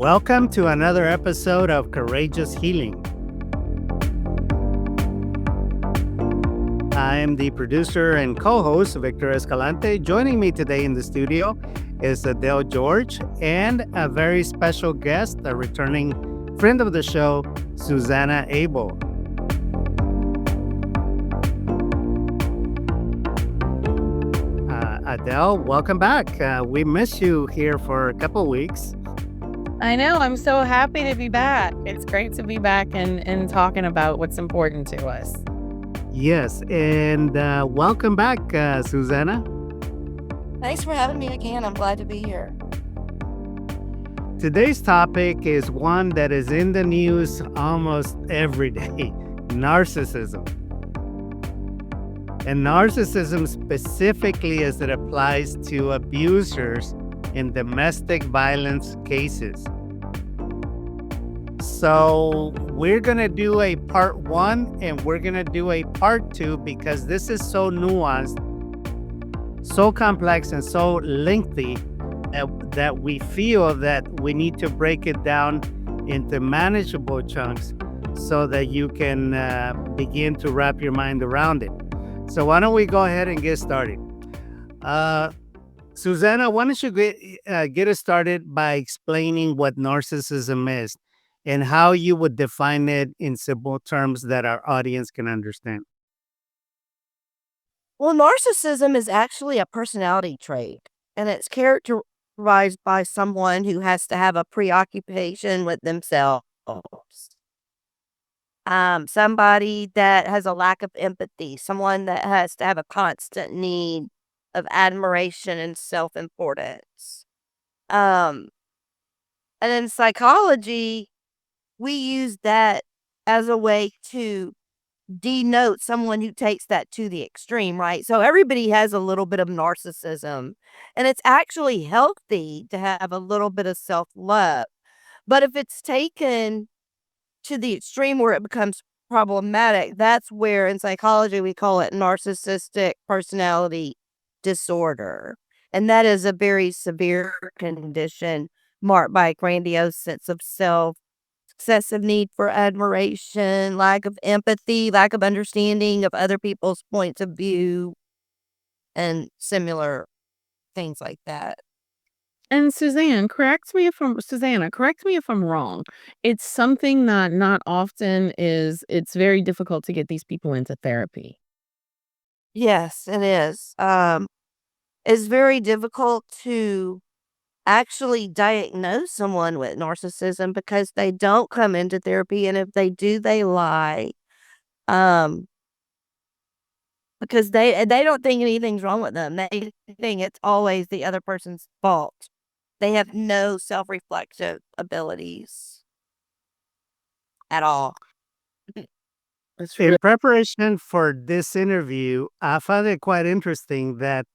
Welcome to another episode of Courageous Healing. I am the producer and co-host, Victor Escalante. Joining me today in the studio is Adele George and a very special guest, a returning friend of the show, Suzanna Abel. Adele, welcome back. We missed you here for a couple weeks. I know. I'm so happy to be back. It's great to be back and talking about what's important to us. Yes, and welcome back, Suzanna. Thanks for having me again. I'm glad to be here. Today's topic is one that is in the news almost every day, narcissism. And narcissism specifically as it applies to abusers in domestic violence cases. So we're going to do a part 1 and we're going to do a part 2 because this is so nuanced, so complex, and so lengthy that we feel that we need to break it down into manageable chunks so that you can begin to wrap your mind around it. So why don't we go ahead and get started? Suzanna, why don't you get us started by explaining what narcissism is and how you would define it in simple terms that our audience can understand? Well, narcissism is actually a personality trait, and it's characterized by someone who has to have a preoccupation with themselves. Somebody that has a lack of empathy, someone that has to have a constant need of admiration and self-importance. And in psychology, we use that as a way to denote someone who takes that to the extreme, right? So everybody has a little bit of narcissism, and it's actually healthy to have a little bit of self-love. But if it's taken to the extreme where it becomes problematic, that's where in psychology we call it narcissistic personality disorder. And that is a very severe condition marked by a grandiose sense of self, excessive need for admiration, lack of empathy, lack of understanding of other people's points of view, and similar things like that. And Susanna, correct me if I'm wrong. It's something that not often it's very difficult to get these people into therapy. Yes, it is. It's very difficult to actually diagnose someone with narcissism because they don't come into therapy, and if they do, they lie. Because they don't think anything's wrong with them. They think it's always the other person's fault. They have no self-reflective abilities at all. In preparation for this interview, I found it quite interesting that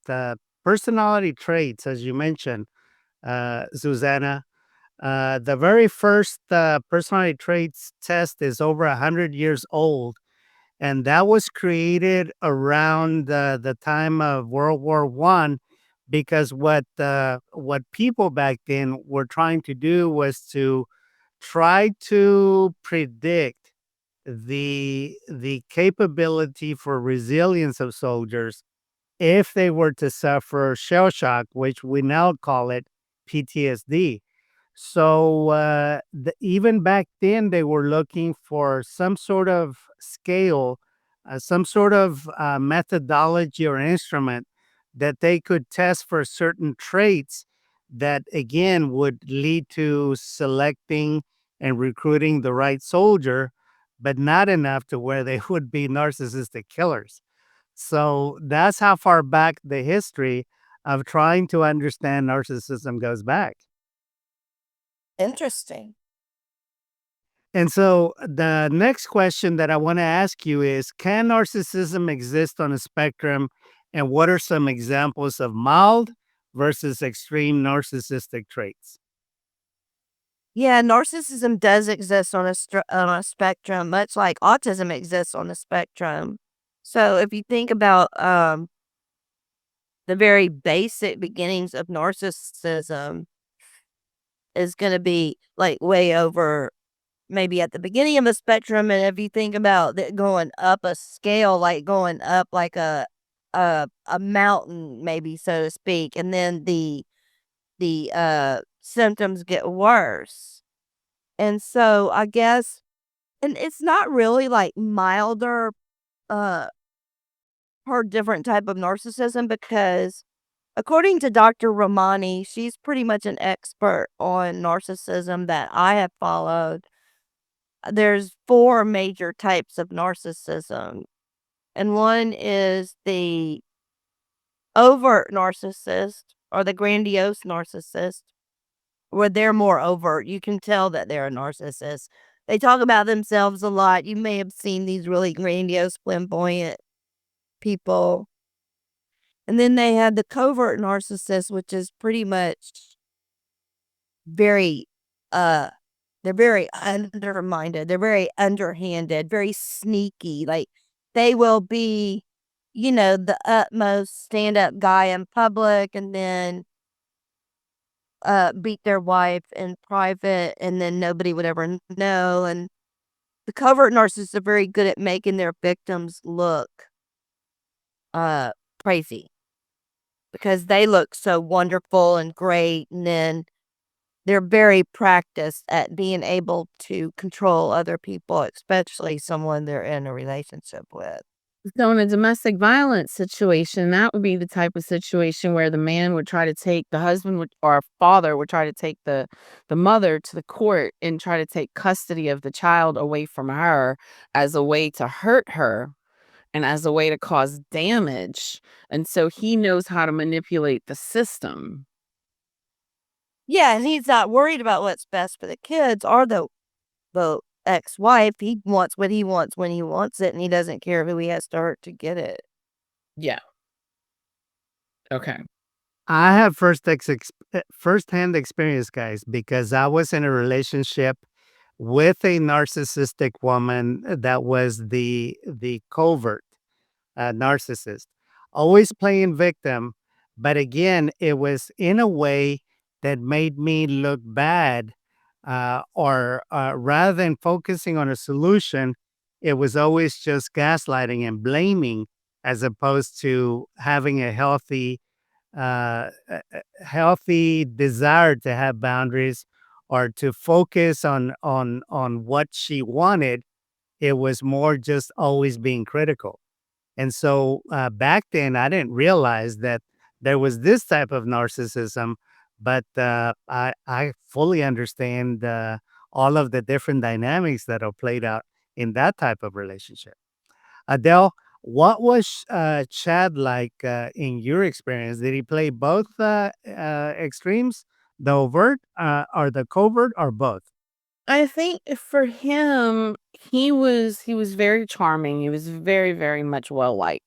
personality traits, as you mentioned, Susanna, the very first personality traits test is over 100 years old. And that was created around the time of World War I, because what people back then were trying to do was to try to predict the capability for resilience of soldiers if they were to suffer shell shock, which we now call it PTSD. So even back then, they were looking for some sort of scale, some sort of methodology or instrument that they could test for certain traits that, again, would lead to selecting and recruiting the right soldier, but not enough to where they would be narcissistic killers. So that's how far back the history of trying to understand narcissism goes back. Interesting. And so the next question that I want to ask you is, can narcissism exist on a spectrum? And what are some examples of mild versus extreme narcissistic traits? Yeah, narcissism does exist on a spectrum, much like autism exists on a spectrum. So if you think about the very basic beginnings of narcissism, is going to be like way over maybe at the beginning of a spectrum. And if you think about that going up a scale, like going up like a mountain, maybe, so to speak, and then the symptoms get worse. And so I guess, and it's not really like milder uh per different type of narcissism, because according to Dr. Romani, she's pretty much an expert on narcissism that I have followed. There's 4 major types of narcissism, and one is the overt narcissist or the grandiose narcissist, where they're more overt. You can tell that they're a narcissist. They talk about themselves a lot. You may have seen these really grandiose, flamboyant people. And then they had the covert narcissist, which is pretty much very, uh, they're very undermined. They're very underhanded, very sneaky. Like, they will be, the utmost stand-up guy in public, and then beat their wife in private, and then nobody would ever know. And the covert narcissists are very good at making their victims look uh crazy, because they look so wonderful and great, and then they're very practiced at being able to control other people, especially someone they're in a relationship with. So in a domestic violence situation, that would be the type of situation where the man would try to take the husband would, or father would try to take the mother to the court and try to take custody of the child away from her as a way to hurt her and as a way to cause damage. And so he knows how to manipulate the system. Yeah, and he's not worried about what's best for the kids or the ex-wife. He wants what he wants when he wants it, and he doesn't care who he has to hurt to get it. Yeah. Okay. I have firsthand experience, guys, because I was in a relationship with a narcissistic woman that was the covert narcissist, always playing victim. But again, it was in a way that made me look bad, or rather than focusing on a solution, it was always just gaslighting and blaming, as opposed to having a healthy desire to have boundaries or to focus on what she wanted. It was more just always being critical. And so back then, I didn't realize that there was this type of narcissism, but I fully understand all of the different dynamics that are played out in that type of relationship. Adele, what was Chad like in your experience? Did he play both extremes, the overt or the covert, or both? I think for him, he was very charming. He was very, very much well liked.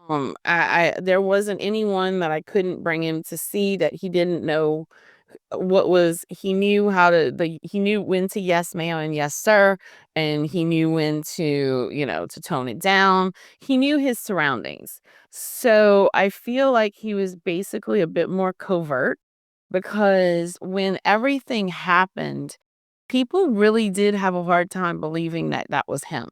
I there wasn't anyone that I couldn't bring him to see that he didn't know what was he knew how to he knew when to yes ma'am and yes sir, and he knew when to, to tone it down. He knew his surroundings. So I feel like he was basically a bit more covert, because when everything happened, people really did have a hard time believing that that was him.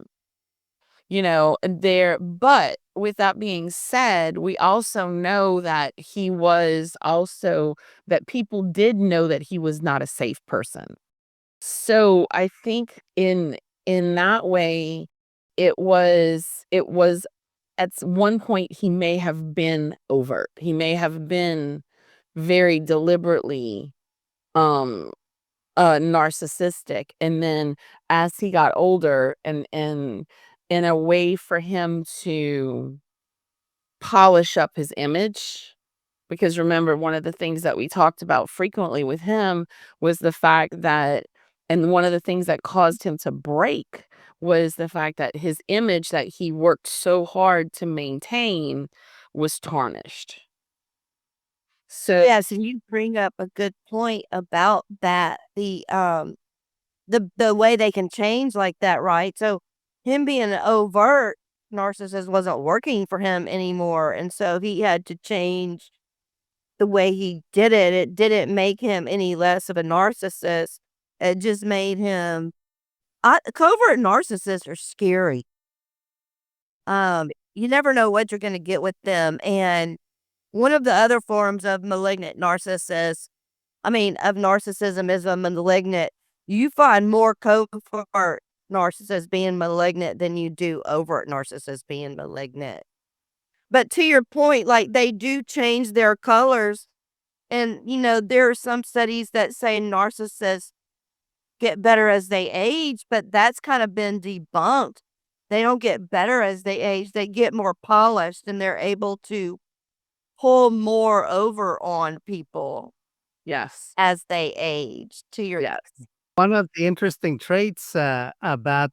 But with that being said, we also know that he was also that people did know that he was not a safe person. So I think in that way, it was at one point he may have been overt. He may have been very deliberately um narcissistic, and then as he got older, and in a way for him to polish up his image, because remember, one of the things that we talked about frequently with him was the fact that, and one of the things that caused him to break was the fact that his image that he worked so hard to maintain was tarnished. So Yes, and you bring up a good point about that. The way they can change like that, right? So him being an overt narcissist wasn't working for him anymore, and so he had to change the way he did it. It didn't make him any less of a narcissist. It just made him covert narcissists are scary. You never know what you're gonna get with them, and one of the other forms of malignant narcissists of narcissism is a malignant. You find more covert narcissists being malignant than you do overt narcissists being malignant. But to your point, like, they do change their colors, and, there are some studies that say narcissists get better as they age, but that's kind of been debunked. They don't get better as they age, they get more polished, and they're able to pull more over on people Yes. as they age, to your Yes. One of the interesting traits about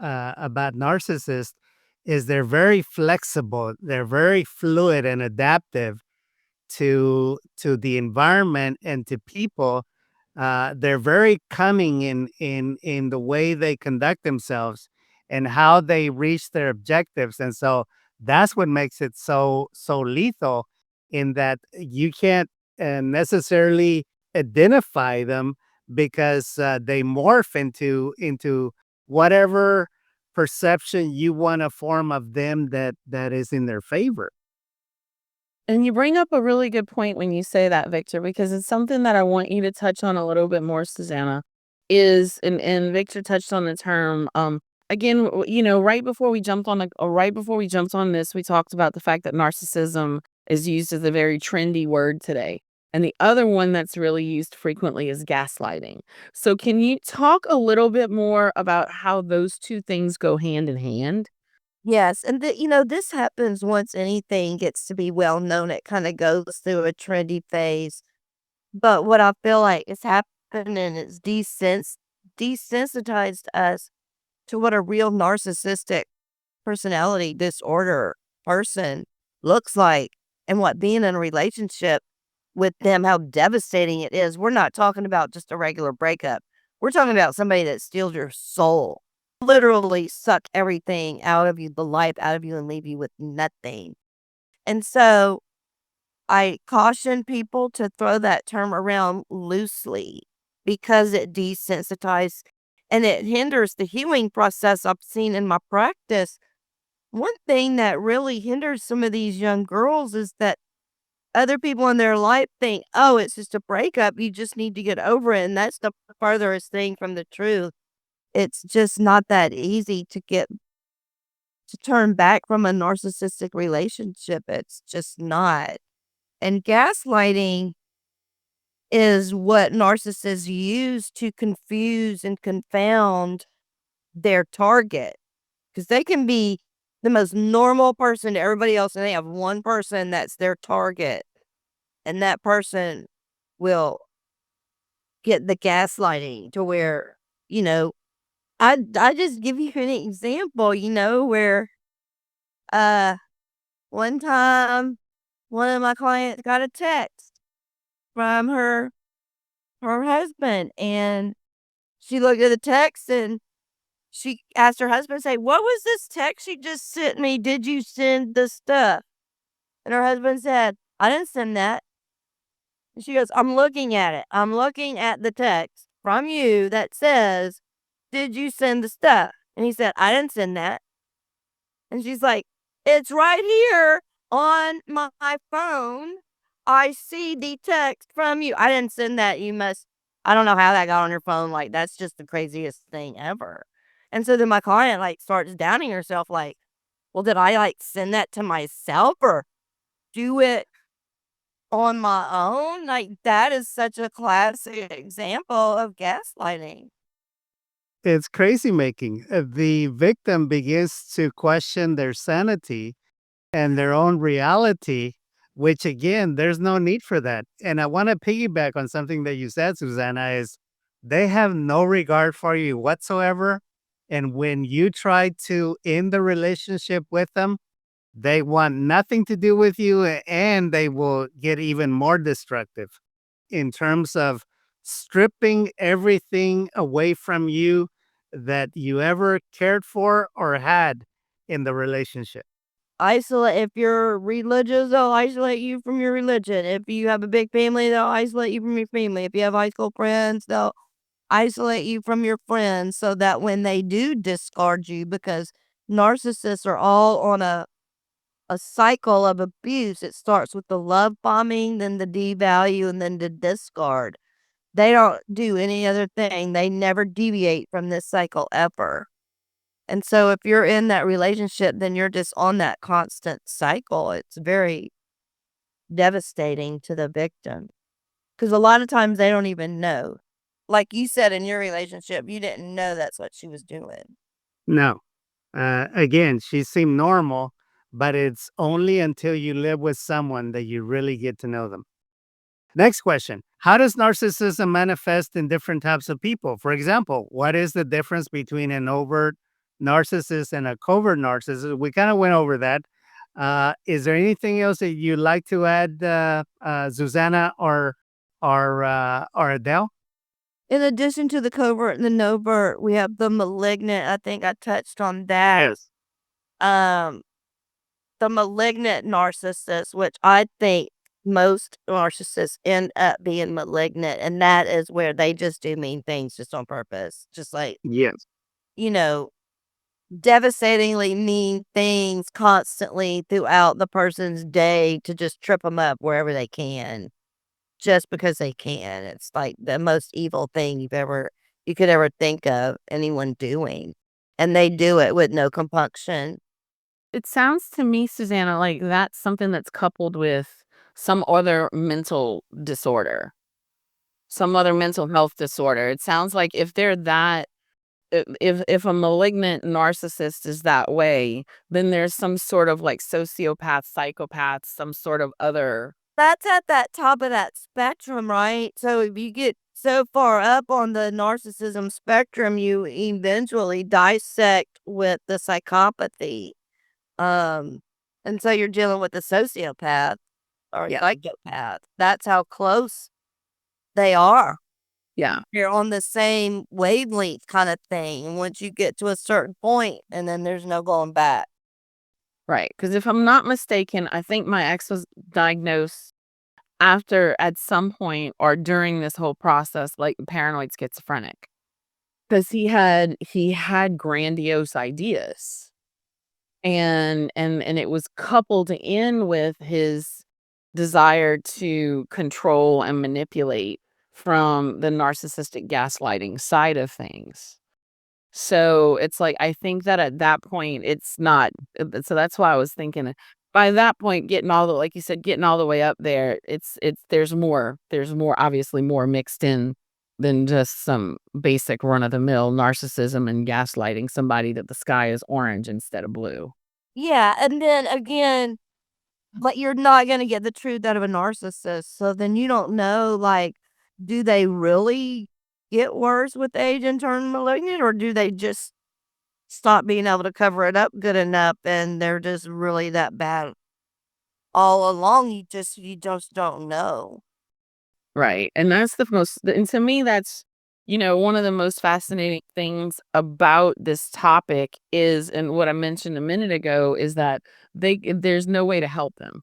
narcissists is they're very flexible. They're very fluid and adaptive to the environment and to people. They're very cunning in the way they conduct themselves and how they reach their objectives, and so that's what makes it so lethal. In that you can't necessarily identify them because they morph into whatever perception you want to form of them that is in their favor. And you bring up a really good point when you say that, Victor, because it's something that I want you to touch on a little bit more, Susanna. And Victor touched on the term. Again, right before we jumped on this, we talked about the fact that narcissism is used as a very trendy word today. And the other one that's really used frequently is gaslighting. So can you talk a little bit more about how those two things go hand in hand? Yes, and this happens once anything gets to be well known, it kinda goes through a trendy phase, but what I feel like is happening is desensitized us to what a real narcissistic personality disorder person looks like, and what being in a relationship with them, how devastating it is. We're not talking about just a regular breakup. We're talking about somebody that steals your soul, literally suck everything out of you, the life out of you, and leave you with nothing. And so I caution people to throw that term around loosely because it desensitizes and it hinders the healing process I've seen in my practice. One thing that really hinders some of these young girls is that other people in their life think, oh, it's just a breakup. You just need to get over it. And that's the farthest thing from the truth. It's just not that easy to turn back from a narcissistic relationship. It's just not. And gaslighting is what narcissists use to confuse and confound their target. Because they can be the most normal person to everybody else, and they have one person that's their target. And that person will get the gaslighting to where, I just give you an example, where uh one time one of my clients got a text from her husband, and she looked at the text and she asked her husband, say, "What was this text you just sent me? Did you send the stuff?" And her husband said, "I didn't send that." And she goes, "I'm looking at it. I'm looking at the text from you that says, 'Did you send the stuff?'" And he said, "I didn't send that." And she's like, "It's right here on my phone. I see the text from you. I didn't send that. You must." I don't know how that got on your phone. Like, that's just the craziest thing ever. And so then my client, like, starts doubting herself, like, well, did I, like, send that to myself or do it on my own? Like, that is such a classic example of gaslighting. It's crazy making. The victim begins to question their sanity and their own reality, which again, there's no need for that. And I want to piggyback on something that you said, Susanna, is they have no regard for you whatsoever. And when you try to end the relationship with them, they want nothing to do with you, and they will get even more destructive in terms of stripping everything away from you that you ever cared for or had in the relationship. isolate. If you're religious, they'll isolate you from your religion. If you have a big family, they'll isolate you from your family. If you have high school friends, they'll isolate you from your friends so that when they do discard you, because narcissists are all on a cycle of abuse. It starts with the love bombing, then the devalue, and then the discard. They don't do any other thing. They never deviate from this cycle ever. And so if you're in that relationship, then you're just on that constant cycle. It's very devastating to the victim because a lot of times they don't even know. Like you said in your relationship, you didn't know that's what she was doing. No. Again, she seemed normal, but it's only until you live with someone that you really get to know them. Next question. How does narcissism manifest in different types of people? For example, what is the difference between an overt narcissist and a covert narcissist? We kind of went over that. Is there anything else that you'd like to add, Suzanna or Adele? In addition to the covert and the overt, we have the malignant. I think I touched on that. Yes. The malignant narcissist, which I think most narcissists end up being malignant, and that is where they just do mean things just on purpose. Just like, Yes. Devastatingly mean things constantly throughout the person's day to just trip them up wherever they can. Just because they can. It's like the most evil thing you could ever think of anyone doing. And they do it with no compunction. It sounds to me, Susanna, like that's something that's coupled with some other mental disorder, some other mental health disorder. It sounds like if they're that, if a malignant narcissist is that way, then there's some sort of like sociopath, psychopath, some sort of other. That's at that top of that spectrum, right? So if you get so far up on the narcissism spectrum, you eventually dissect with the psychopathy. And so you're dealing with a sociopath or a Yeah. psychopath. That's how close they are. Yeah. You're on the same wavelength kind of thing. And once you get to a certain point, and then there's no going back. Right. Because if I'm not mistaken, I think my ex was diagnosed at some point or during this whole process, like paranoid schizophrenic. Because he had grandiose ideas. And it was coupled in with his desire to control and manipulate from the narcissistic gaslighting side of things. So it's like, I think that at that point, it's not. So that's why I was thinking by that point, like you said, getting all the way up there, there's more obviously more mixed in than just some basic run of the mill narcissism and gaslighting somebody that the sky is orange instead of blue. Yeah. And then again, but you're not going to get the truth out of a narcissist. So then you don't know, like, do they really get worse with age and turn malignant, or do they just stop being able to cover it up good enough and they're just really that bad all along? You just don't know. Right. And that's and to me, that's, one of the most fascinating things about this topic is, and what I mentioned a minute ago, is that there's no way to help them.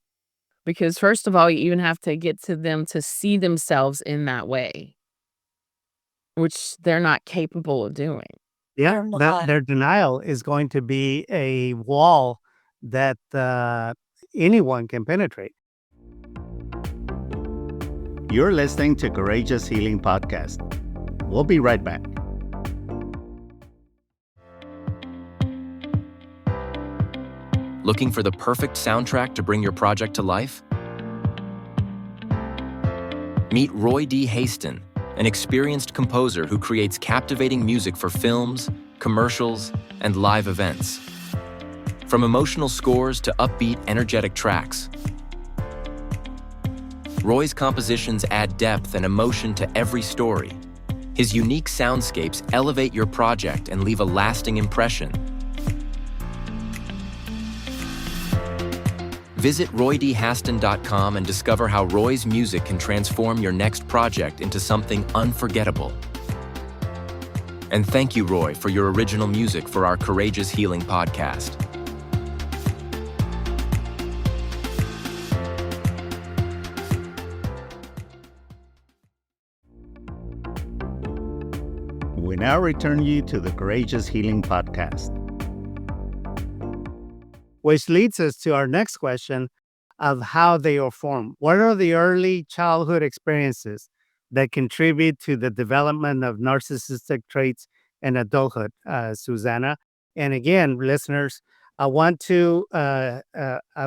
Because first of all, you even have to get to them to see themselves in that way, which they're not capable of doing. Yeah, They're not. their denial is going to be a wall that anyone can penetrate. You're listening to Courageous Healing Podcast. We'll be right back. Looking for the perfect soundtrack to bring your project to life? Meet Roy D. Haston, an experienced composer who creates captivating music for films, commercials, and live events. From emotional scores to upbeat, energetic tracks, Roy's compositions add depth and emotion to every story. His unique soundscapes elevate your project and leave a lasting impression. Visit roydhaston.com and discover how Roy's music can transform your next project into something unforgettable. And thank you, Roy, for your original music for our Courageous Healing podcast. We now return you to the Courageous Healing Podcast. Which leads us to our next question of how they are formed. What are the early childhood experiences that contribute to the development of narcissistic traits in adulthood, Suzanna? And again, listeners, I want to I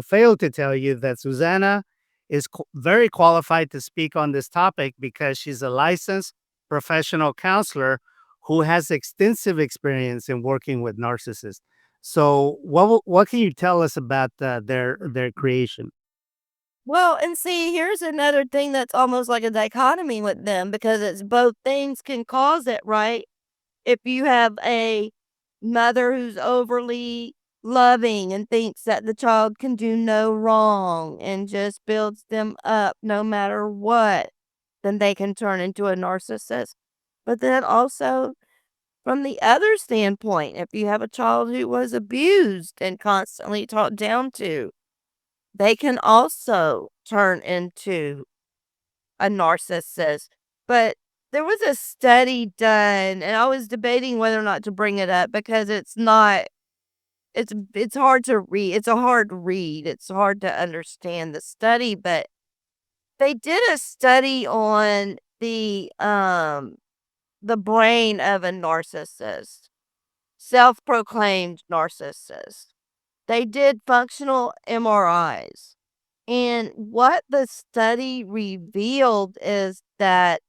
failed to tell you that Suzanna is very qualified to speak on this topic because she's a licensed professional counselor who has extensive experience in working with narcissists. So, what can you tell us about their creation? Well, and see, here's another thing that's almost like a dichotomy with them because it's both things can cause it, right? If you have a mother who's overly loving and thinks that the child can do no wrong and just builds them up no matter what, then they can turn into a narcissist. But then also, from the other standpoint, if you have a child who was abused and constantly talked down to, they can also turn into a narcissist. But there was a study done, and I was debating whether or not to bring it up because it's hard to read. It's a hard read. It's hard to understand the study, but they did a study on the brain of a narcissist, self-proclaimed narcissist. They did functional MRIs. And what the study revealed is that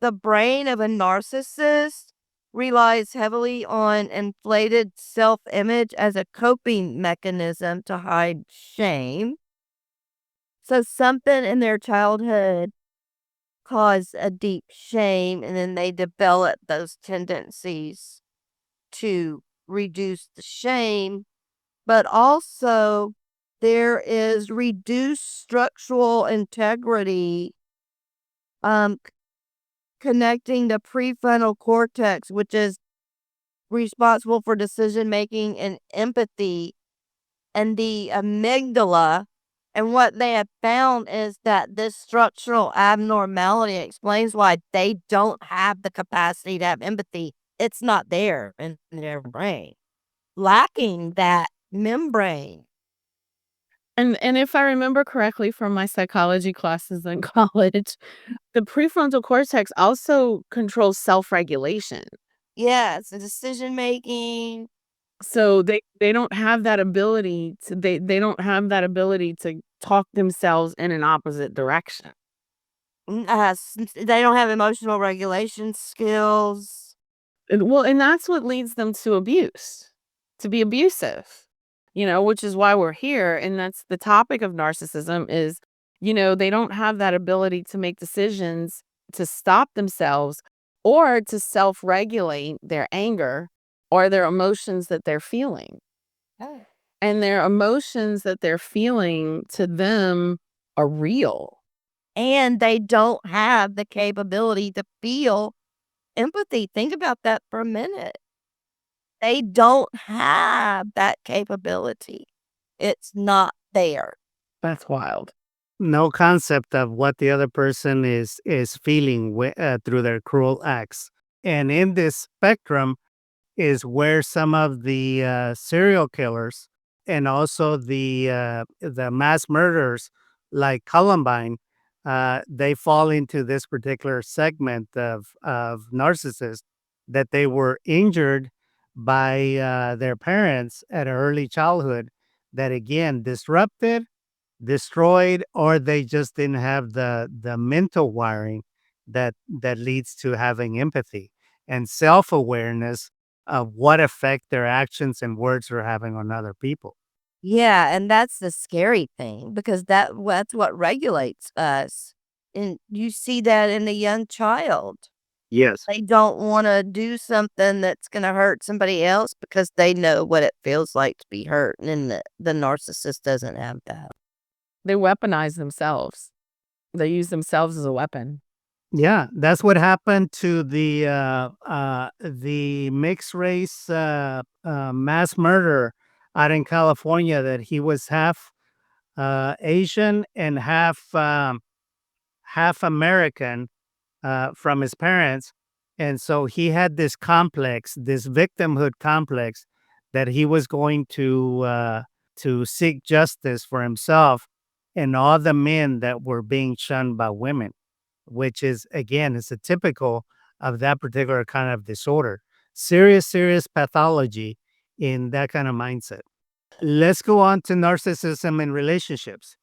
the brain of a narcissist relies heavily on inflated self-image as a coping mechanism to hide shame. So something in their childhood caused a deep shame, and then they develop those tendencies to reduce the shame. But also, there is reduced structural integrity connecting the prefrontal cortex, which is responsible for decision making and empathy, and the amygdala. And what they have found is that this structural abnormality explains why they don't have the capacity to have empathy. It's not there in their brain, lacking that membrane. And if I remember correctly from my psychology classes in college, the prefrontal cortex also controls self-regulation. Yes, the decision making. So they don't have that ability to they don't have that ability to talk themselves in an opposite direction. They don't have emotional regulation skills. And that's what leads them to abuse, to be abusive, which is why we're here. And that's the topic of narcissism is, they don't have that ability to make decisions to stop themselves or to self-regulate their anger or their emotions that they're feeling. Oh. And their emotions that they're feeling to them are real. And they don't have the capability to feel empathy. Think about that for a minute. They don't have that capability. It's not there. That's wild. No concept of what the other person is feeling through their cruel acts. And in this spectrum is where some of the serial killers and also the mass murderers like Columbine, they fall into this particular segment of narcissists that they were injured by their parents at an early childhood that again disrupted, destroyed, or they just didn't have the mental wiring that leads to having empathy and self-awareness of what effect their actions and words are having on other people. Yeah, and that's the scary thing because that's what regulates us. And you see that in a young child. Yes. They don't want to do something that's going to hurt somebody else because they know what it feels like to be hurt. And the narcissist doesn't have that. They weaponize themselves. They use themselves as a weapon. Yeah, that's what happened to the mixed race mass murderer out in California. That he was half Asian and half American from his parents, And so he had this complex, this victimhood complex, that he was going to seek justice for himself and all the men that were being shunned by women, which is, again, it's a typical of that particular kind of disorder. Serious, serious pathology in that kind of mindset. Let's go on to narcissism in relationships.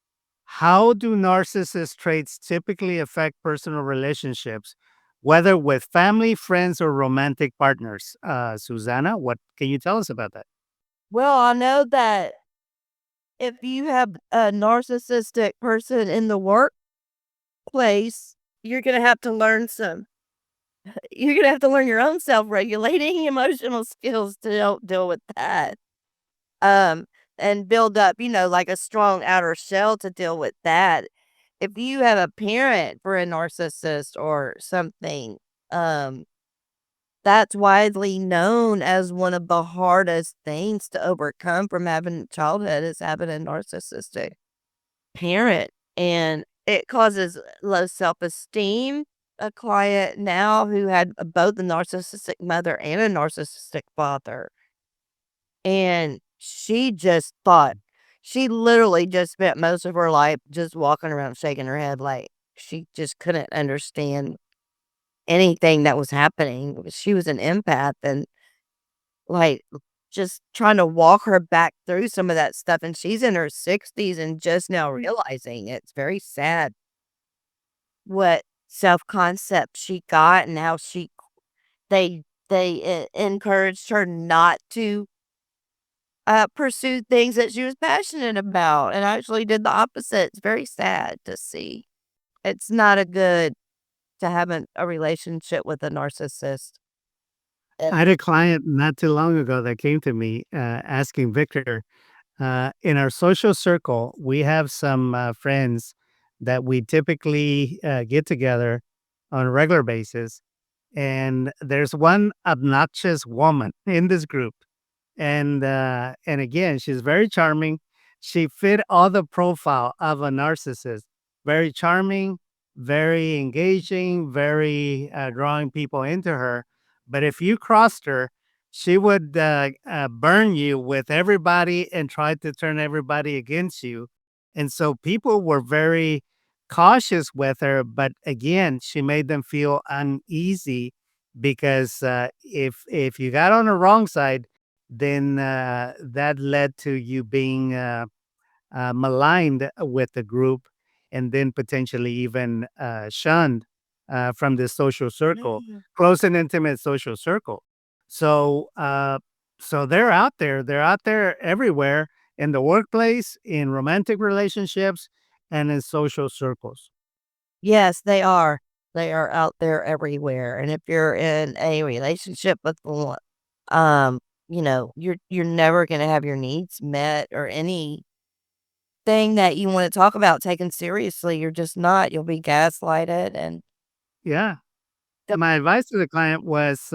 How do narcissist traits typically affect personal relationships, whether with family, friends, or romantic partners? Susanna, what can you tell us about that? Well, I know that if you have a narcissistic person in the workplace, you're gonna have to learn you're gonna have to learn your own self-regulating emotional skills to deal with that. Um, and build up, like a strong outer shell to deal with that. If you have a parent for a narcissist or something, um, that's widely known as one of the hardest things to overcome from having childhood is having a narcissistic parent. And it causes low self-esteem. A client now who had both a narcissistic mother and a narcissistic father. And she literally just spent most of her life just walking around shaking her head like she just couldn't understand anything that was happening. She was an empath and like just trying to walk her back through some of that stuff. And she's in her 60s and just now realizing it's very sad what self-concept she got and how they encouraged her not to pursue things that she was passionate about and actually did the opposite. It's very sad to see. It's not a good to have a relationship with a narcissist. I had a client not too long ago that came to me asking Victor, in our social circle, we have some friends that we typically get together on a regular basis. And there's one obnoxious woman in this group. And again, she's very charming. She fit all the profile of a narcissist. Very charming, very engaging, very drawing people into her. But if you crossed her, she would burn you with everybody and try to turn everybody against you. And so people were very cautious with her. But again, she made them feel uneasy because if you got on the wrong side, then that led to you being maligned with the group and then potentially even shunned from the social circle, close and intimate social circle. So, so they're out there. They're out there everywhere in the workplace, in romantic relationships, and in social circles. Yes, they are. They are out there everywhere. And if you're in a relationship with one, um, you're never gonna have your needs met or anything that you want to talk about taken seriously. You're just not. You'll be gaslighted and Yeah. My advice to the client was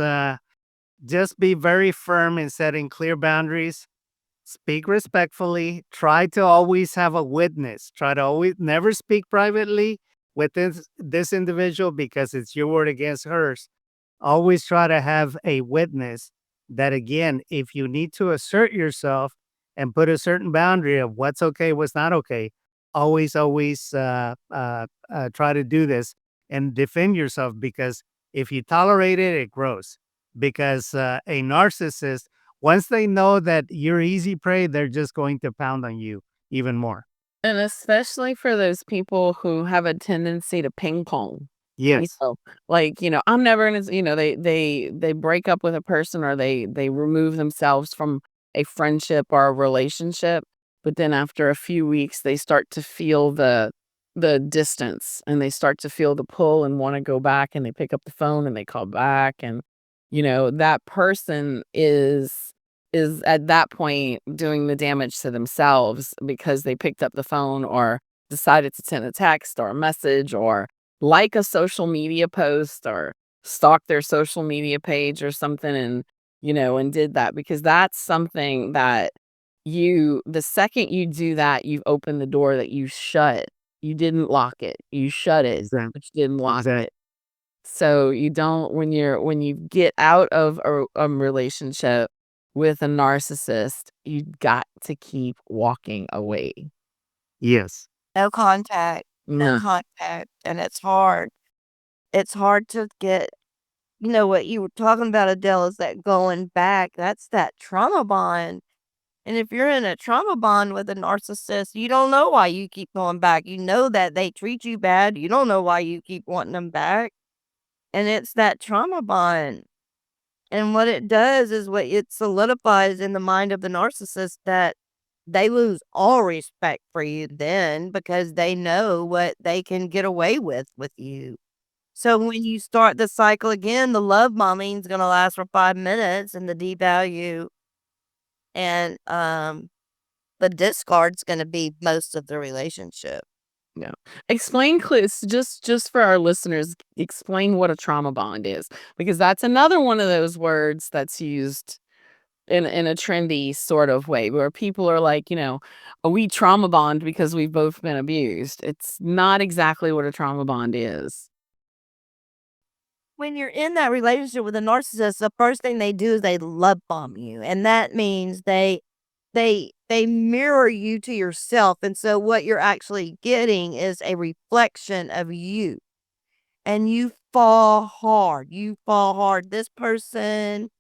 just be very firm in setting clear boundaries. Speak respectfully. Try to always have a witness. Try to always never speak privately with this individual because it's your word against hers. Always try to have a witness that, again, if you need to assert yourself and put a certain boundary of what's okay, what's not okay, always try to do this and defend yourself because if you tolerate it, it grows. Because a narcissist, once they know that you're easy prey, they're just going to pound on you even more. And especially for those people who have a tendency to ping pong. Yes. I'm never gonna, they break up with a person or they remove themselves from a friendship or a relationship, but then after a few weeks they start to feel the distance and they start to feel the pull and want to go back and they pick up the phone and they call back and that person is at that point doing the damage to themselves because they picked up the phone or decided to send a text or a message or like a social media post or stalk their social media page or something and did that because that's something that the second you do that, you've opened the door that you shut. You didn't lock it. You shut it, Exactly. but you didn't lock it. So you don't when you get out of a relationship with a narcissist, you got to keep walking away. Yes. No contact, no Yeah. contact, and it's hard. It's hard to get what you were talking about, Adele, is that going back, that's that trauma bond. And if you're in a trauma bond with a narcissist, you don't know why you keep going back. You know that they treat you bad. You don't know why you keep wanting them back. And it's that trauma bond. And what it does is what it solidifies in the mind of the narcissist that they lose all respect for you then because they know what they can get away with you. So when you start the cycle again, the love bombing is going to last for 5 minutes and the devalue and the discard's going to be most of the relationship. Yeah. Explain just for our listeners, explain what a trauma bond is, because that's another one of those words that's used in a trendy sort of way where people are like, "Oh, we trauma bond because we've both been abused." It's not exactly what a trauma bond is. When you're in that relationship with a narcissist, the first thing they do is they love bomb you, and that means they mirror you to yourself, and so what you're actually getting is a reflection of you, and you fall hard. You fall hard. This person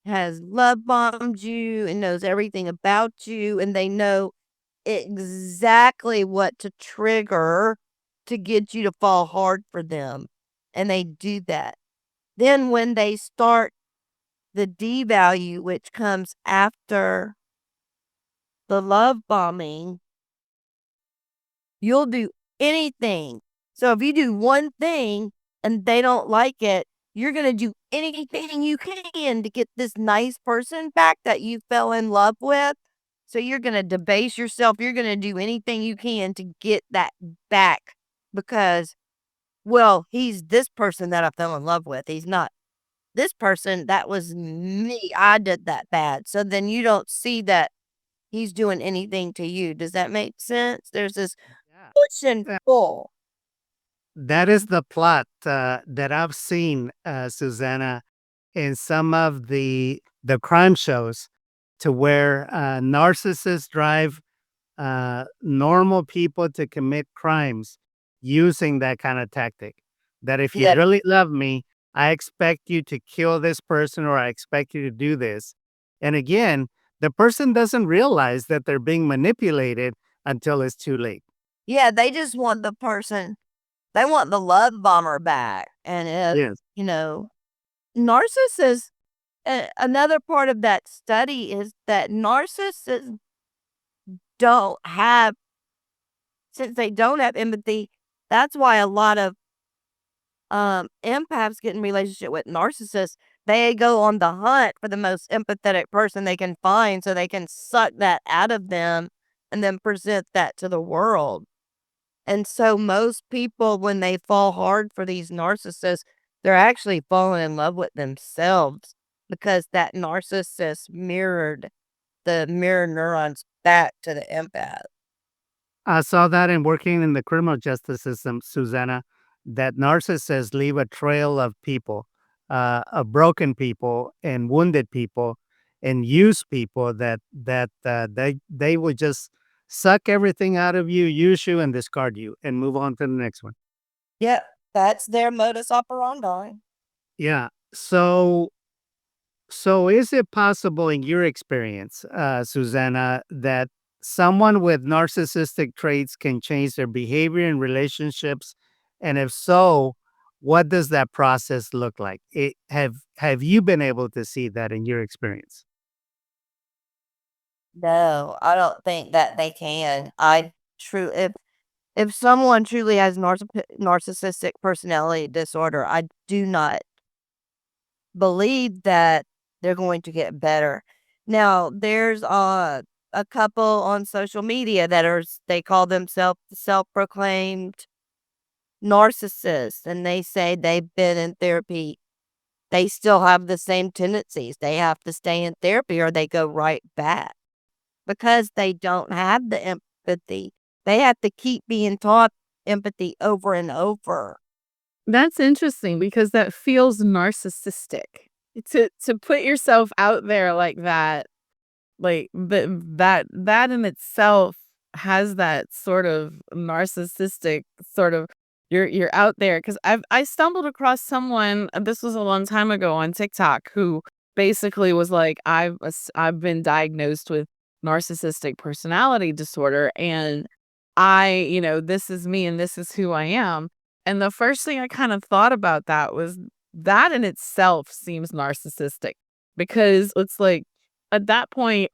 has love bombed you and knows everything about you, and they know exactly what to trigger to get you to fall hard for them, and they do that. Then when they start the devalue, which comes after the love bombing, you'll do anything. So if you do one thing and they don't like it, you're going to do anything you can to get this nice person back that you fell in love with. So you're going to debase yourself. You're going to do anything you can to get that back because, well, he's this person that I fell in love with. He's not this person. That was me. I did that bad. So then you don't see that he's doing anything to you. Does that make sense? There's this Yeah. push and pull. That is the plot that I've seen, Susanna, in some of the crime shows, to where narcissists drive normal people to commit crimes using that kind of tactic. That if you Yeah. really love me, I expect you to kill this person or I expect you to do this. And again, the person doesn't realize that they're being manipulated until it's too late. Yeah, they just want the person, they want the love bomber back. And if, Yes. narcissists, another part of that study is that narcissists don't have, since they don't have empathy, that's why a lot of empaths get in relationship with narcissists. They go on the hunt for the most empathetic person they can find so they can suck that out of them and then present that to the world. And so most people, when they fall hard for these narcissists, they're actually falling in love with themselves because that narcissist mirrored the mirror neurons back to the empath. I saw that in working in the criminal justice system, Susanna, that narcissists leave a trail of people, of broken people and wounded people, and use people that they would just suck everything out of you, use you, and discard you, and move on to the next one. Yep, that's their modus operandi. Yeah. So is it possible in your experience, Susanna, that someone with narcissistic traits can change their behavior in relationships? And if so, what does that process look like? Have you been able to see that in your experience? No, I don't think that they can. I true if someone truly has narcissistic personality disorder, I do not believe that they're going to get better. Now, there's a couple on social media that they call themselves self-proclaimed narcissists, and they say they've been in therapy. They still have the same tendencies. They have to stay in therapy or they go right back because they don't have the empathy. They have to keep being taught empathy over and over. That's interesting because that feels narcissistic. To put yourself out there like that, like, that in itself has that sort of narcissistic sort of you're out there because I stumbled across someone, this was a long time ago on TikTok, who basically was like, I've been diagnosed with narcissistic personality disorder, and this is me and this is who I am. And the first thing I kind of thought about that was that in itself seems narcissistic because it's like at that point,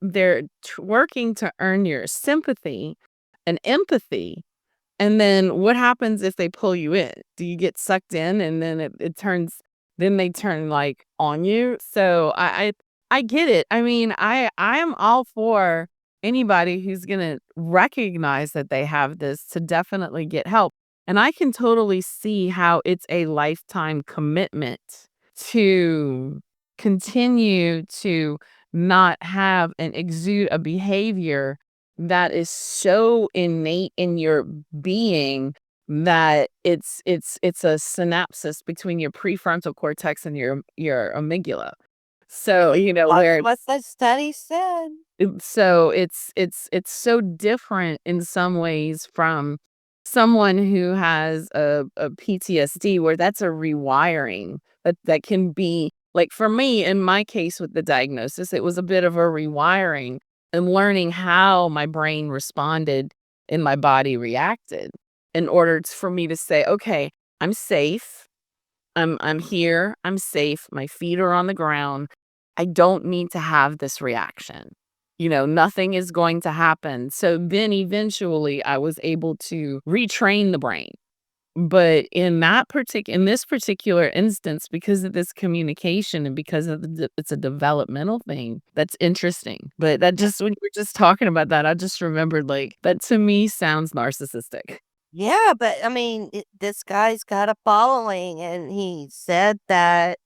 they're working to earn your sympathy and empathy, and then what happens if they pull you in? Do you get sucked in and then then they turn, like, on you? So I get it. I mean, I am all for anybody who's gonna recognize that they have this to definitely get help, and I can totally see how it's a lifetime commitment to continue to not have and exude a behavior that is so innate in your being that it's a synapses between your prefrontal cortex and your amygdala. So, That's where what the study said. so it's so different in some ways from someone who has a PTSD where that's a rewiring that can be like for me in my case with the diagnosis, it was a bit of a rewiring and learning how my brain responded and my body reacted in order for me to say, okay, I'm safe. I'm here. I'm safe. My feet are on the ground. I don't need to have this reaction. Nothing is going to happen. So then eventually I was able to retrain the brain. But in this particular instance, because of this communication and because of it's a developmental thing, that's interesting. But that just when you were just talking about that, I just remembered like that to me sounds narcissistic. Yeah, but I mean, this guy's got a following, and he said that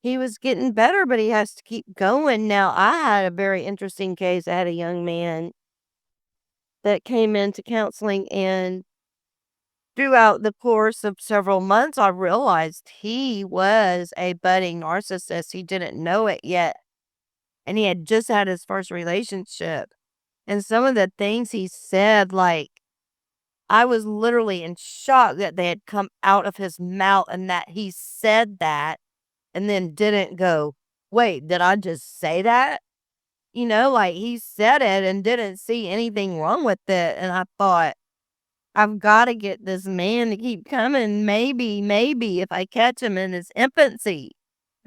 he was getting better, but he has to keep going. Now, I had a very interesting case. I had a young man that came into counseling, and throughout the course of several months, I realized he was a budding narcissist. He didn't know it yet, and he had just had his first relationship. And some of the things he said, like, I was literally in shock that they had come out of his mouth and that he said that and then didn't go, wait, did I just say that? Like he said it and didn't see anything wrong with it. And I thought, I've got to get this man to keep coming. Maybe if I catch him in his infancy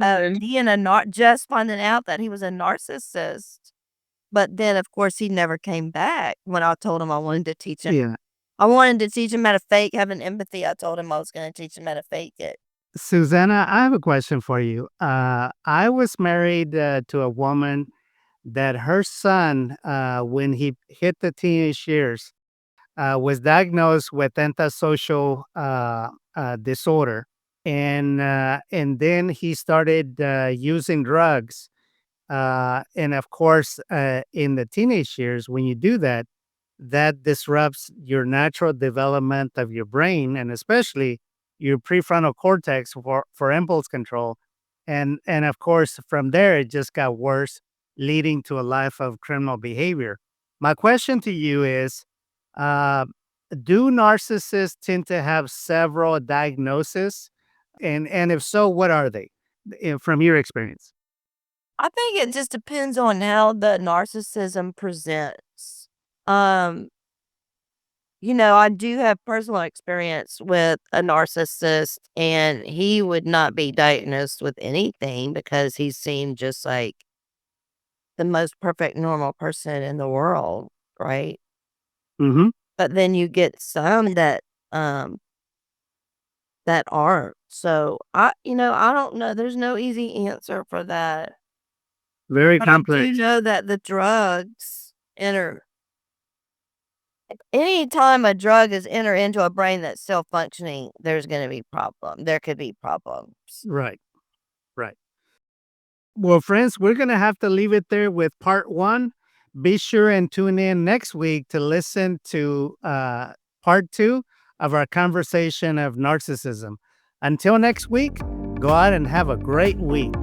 of being just finding out that he was a narcissist. But then, of course, he never came back when I told him I wanted to teach him. Yeah. I wanted to teach him how to fake having empathy. I told him I was going to teach him how to fake it. Susanna, I have a question for you. I was married to a woman that her son, when he hit the teenage years, was diagnosed with antisocial disorder, and then he started using drugs. And of course, in the teenage years, when you do that, that disrupts your natural development of your brain, and especially your prefrontal cortex for impulse control. And of course, from there, it just got worse, leading to a life of criminal behavior. My question to you is, uh, do narcissists tend to have several diagnoses? And if so, what are they, from your experience? I think it just depends on how the narcissism presents. Um, I do have personal experience with a narcissist, and he would not be diagnosed with anything because he seemed just like the most perfect normal person in the world, right? Mm-hmm. But then you get some um that aren't. So I don't know. There's no easy answer for that. Very But I complex. do know that the drugs enter. Anytime a drug is enter into a brain that's still functioning, there's going to be problem. There could be problems. Right. Right. Well, friends, we're going to have to leave it there with part one. Be sure and tune in next week to listen to part two of our conversation of narcissism. Until next week, go out and have a great week.